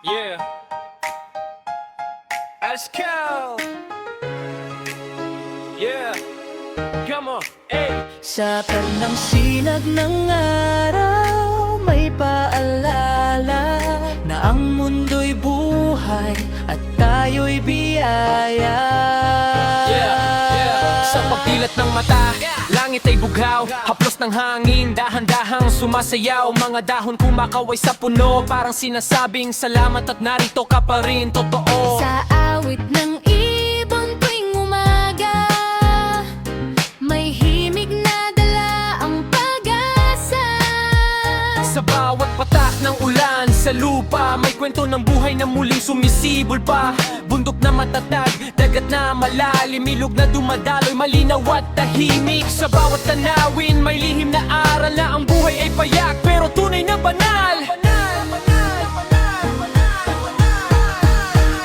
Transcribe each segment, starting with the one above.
Yeah. Let's go. Yeah. Come on. Hey. Sa kanang sinag ng araw, may paalala na ang mundo'y buhay at tayo'y biyaya. Sa pagdilat ng mata, langit ay bughaw, haplos ng hangin, dahan-dahang sumasayaw. Mga dahon kumakaway sa puno, parang sinasabing salamat at narito ka pa rin, totoo. Sa awit ng ibon tuwing umaga, may himig na dala ang pag-asa. Sa bawat patak ng ulan sa lupa, may kwento ng buhay na muling sumisibol pa. Bundok na matatag, dagat na malalim, ilog na dumadaloy, malinaw at tahimik. Sa bawat tanawin, may lihim na aral na ang buhay ay payak, pero tunay na banal.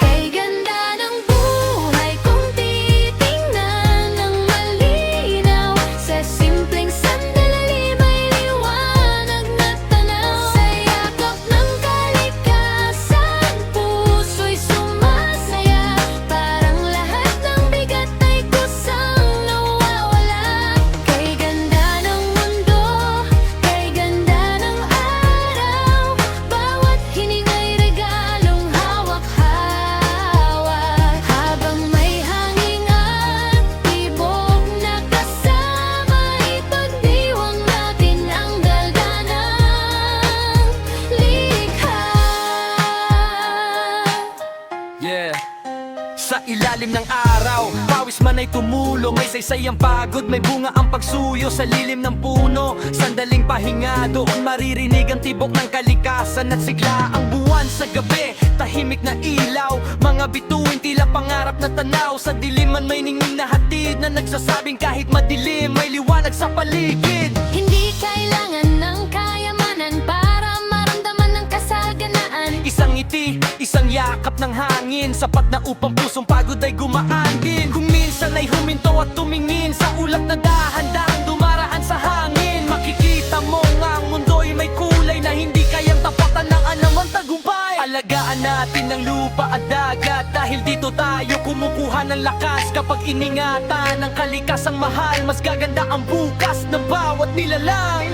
Kay ganda ng buhay kung titingnan ng malinaw, sa simpleng sandali may liwanag na tanaw. Sa yakap ng kalikasan, puso'y sumasaya, parang lahat ng bigat ay kusang nawawala. Kay ganda ng mundo, kay ganda ng araw, bawat hininga'y regalong hawak-hawak. Habang may hangin at tibok na kasama, ipagdiwang natin ang ganda ng likha. Yeah. Sa ilalim ng araw, pawis man ay tumulong, may saysay ang pagod, may bunga ang pagsuyo sa lilim ng puno. Sandaling pahinga, doon maririnig ang tibok ng kalikasan at sigla ang buwan sa gabi. Tahimik na ilaw, mga bituin tila pangarap na tanaw. Sa diliman may ningning na hatid na nagsasabing kahit madilim, may liwanag sa paligid. Hindi kailangan ng kayamanan para maramdaman ng kasaganaan. Isang ngiti, isang yakap ng hangin, sapat na upang pusong pagod ay gumaan din. Kung minsan ay huminto at tumingin sa ulap na dahan-dahang dumaraan sa hangin, makikita mo nga ang mundo'y may kulay na hindi kayang tapatan ng anumang tagumpay. Alagaan natin ang lupa at dagat, dahil dito tayo kumukuha ng lakas. Kapag iningatan ang kalikasang mahal, mas gaganda ang bukas ng bawat nilalang.